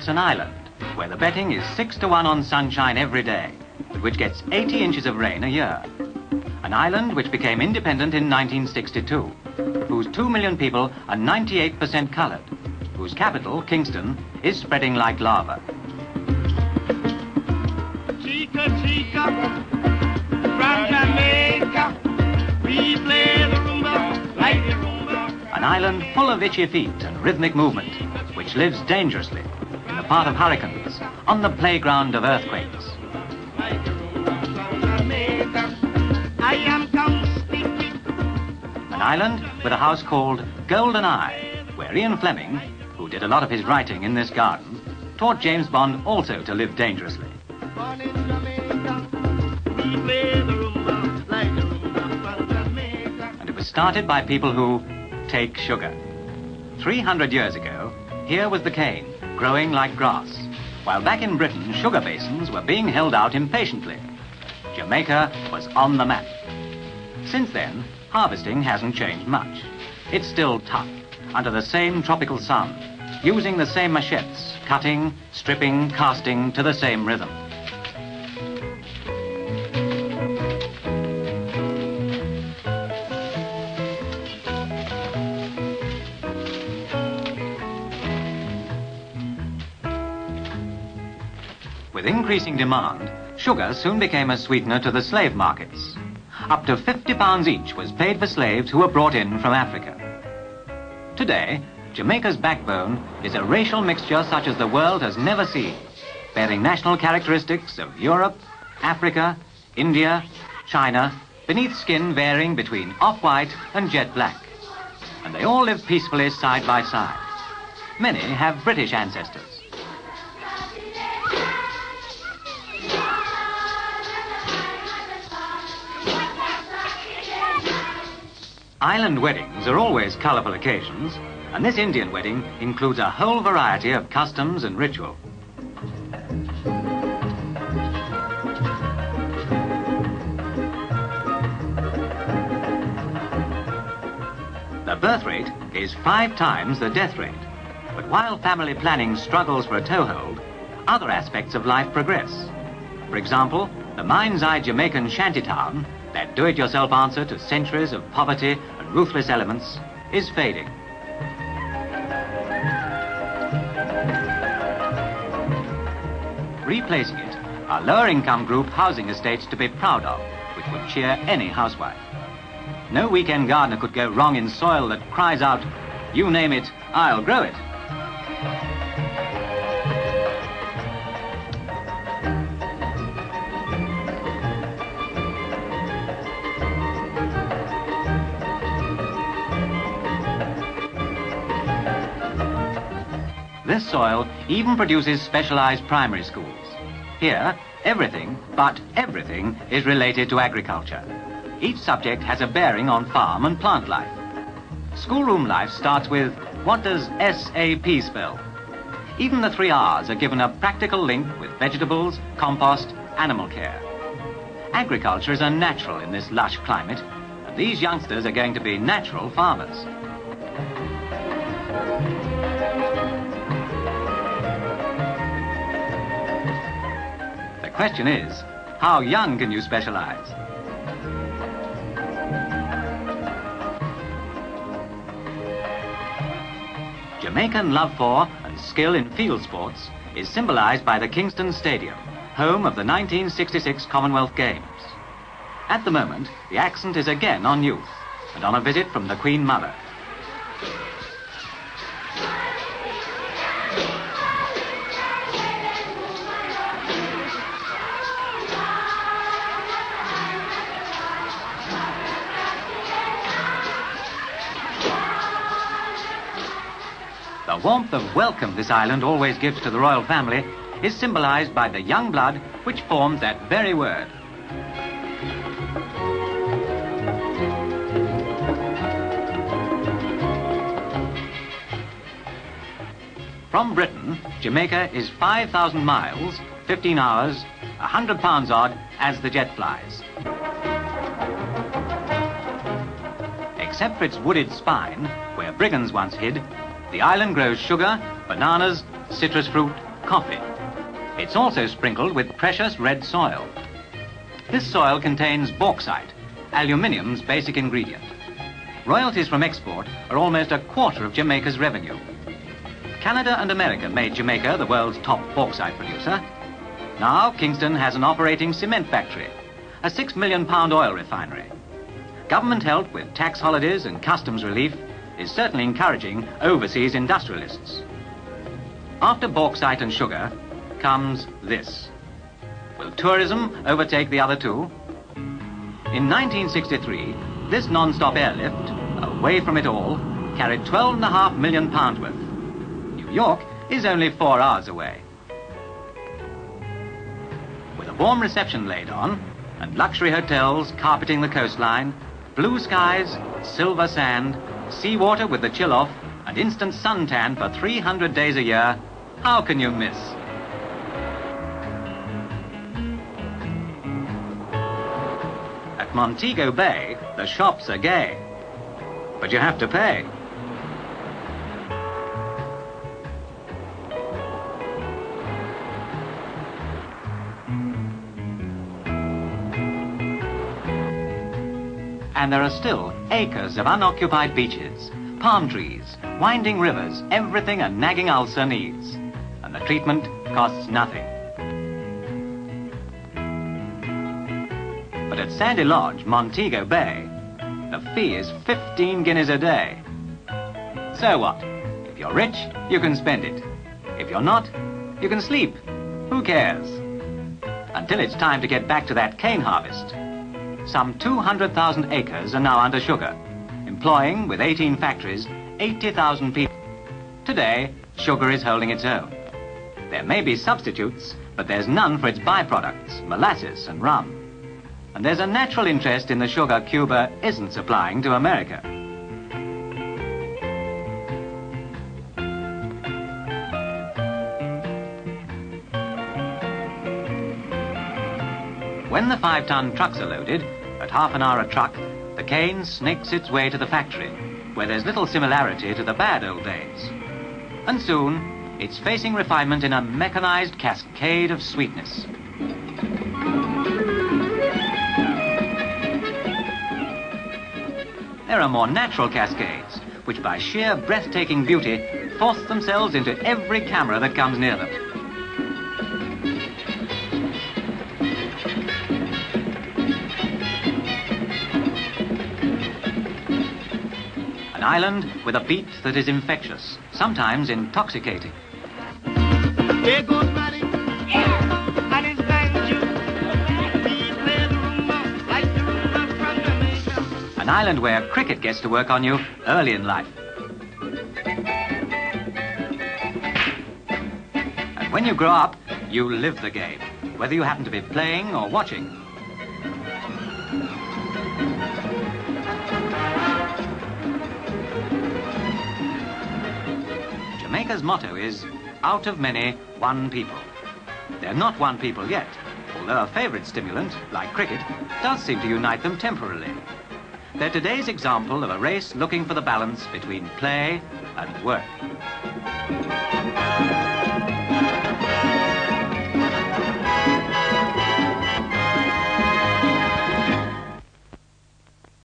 It's an island where the betting is 6-1 on sunshine every day, but which gets 80 inches of rain a year. An island which became independent in 1962, whose 2 million people are 98% coloured, whose capital, Kingston, is spreading like lava. Chica, chica, from Jamaica, we play the rumba like the rumba. An island full of itchy feet and rhythmic movement, which lives dangerously in the path of hurricanes, on the playground of earthquakes. Like the rumba from Jamaica, I am come sticky. An island with a house called Golden Eye, where Ian Fleming, who did a lot of his writing in this garden, taught James Bond also to live dangerously. Born in Jamaica, we play the rumba like the rumba from Jamaica. And it was started by people who take sugar. 300 years ago, here was the cane, growing like grass, while back in Britain, sugar basins were being held out impatiently. Jamaica was on the map. Since then, harvesting hasn't changed much. It's still tough, under the same tropical sun, using the same machetes, cutting, stripping, casting to the same rhythm. With increasing demand, sugar soon became a sweetener to the slave markets. Up to £50 each was paid for slaves who were brought in from Africa. Today, Jamaica's backbone is a racial mixture such as the world has never seen, bearing national characteristics of Europe, Africa, India, China, beneath skin varying between off-white and jet black. And they all live peacefully side by side. Many have British ancestors. Island weddings are always colourful occasions, and this Indian wedding includes a whole variety of customs and ritual. The birth rate is 5 times the death rate, but while family planning struggles for a toehold, other aspects of life progress. For example, the mind's-eye Jamaican shantytown, that do-it-yourself answer to centuries of poverty and ruthless elements, is fading. Replacing it are lower-income group housing estates to be proud of, which would cheer any housewife. No weekend gardener could go wrong in soil that cries out, "You name it, I'll grow it." This soil even produces specialized primary schools. Here, everything, but everything, is related to agriculture. Each subject has a bearing on farm and plant life. Schoolroom life starts with, what does SAP spell? Even the 3 R's are given a practical link with vegetables, compost, animal care. Agriculture is unnatural in this lush climate, and these youngsters are going to be natural farmers. The question is, how young can you specialize? Jamaican love for and skill in field sports is symbolized by the Kingston Stadium, home of the 1966 Commonwealth Games. At the moment, the accent is again on youth and on a visit from the Queen Mother. The warmth of welcome this island always gives to the royal family is symbolized by the young blood which formed that very word. From Britain, Jamaica is 5,000 miles, 15 hours, 100 pounds odd as the jet flies. Except for its wooded spine, where brigands once hid, the island grows sugar, bananas, citrus fruit, coffee. It's also sprinkled with precious red soil. This soil contains bauxite, aluminium's basic ingredient. Royalties from export are almost a quarter of Jamaica's revenue. Canada and America made Jamaica the world's top bauxite producer. Now Kingston has an operating cement factory, a £6 million oil refinery. Government help with tax holidays and customs relief is certainly encouraging overseas industrialists. After bauxite and sugar comes this. Will tourism overtake the other two? In 1963, this non-stop airlift, away from it all, carried £12.5 million worth. New York is only 4 hours away. With a warm reception laid on, and luxury hotels carpeting the coastline, blue skies, silver sand, seawater with the chill off, and instant suntan for 300 days a year, how can you miss? At Montego Bay, the shops are gay, but you have to pay. And there are still acres of unoccupied beaches, palm trees, winding rivers, everything a nagging ulcer needs. And the treatment costs nothing. But at Sandy Lodge, Montego Bay, the fee is 15 guineas a day. So what? If you're rich, you can spend it. If you're not, you can sleep. Who cares? Until it's time to get back to that cane harvest. Some 200,000 acres are now under sugar, employing, with 18 factories, 80,000 people. Today, sugar is holding its own. There may be substitutes, but there's none for its byproducts, molasses and rum. And there's a natural interest in the sugar Cuba isn't supplying to America. When the 5-ton trucks are loaded, at half an hour a truck, the cane snakes its way to the factory, where there's little similarity to the bad old days. And soon, it's facing refinement in a mechanized cascade of sweetness. There are more natural cascades, which by sheer breathtaking beauty force themselves into every camera that comes near them. An island with a beat that is infectious, sometimes intoxicating. There goes Maddie. Yeah. And his banjo. We play the rumba like the rumba from Jamaica. An island where cricket gets to work on you early in life. And when you grow up, you live the game, whether you happen to be playing or watching. Jamaica's motto is, out of many, one people. They're not one people yet, although a favourite stimulant, like cricket, does seem to unite them temporarily. They're today's example of a race looking for the balance between play and work.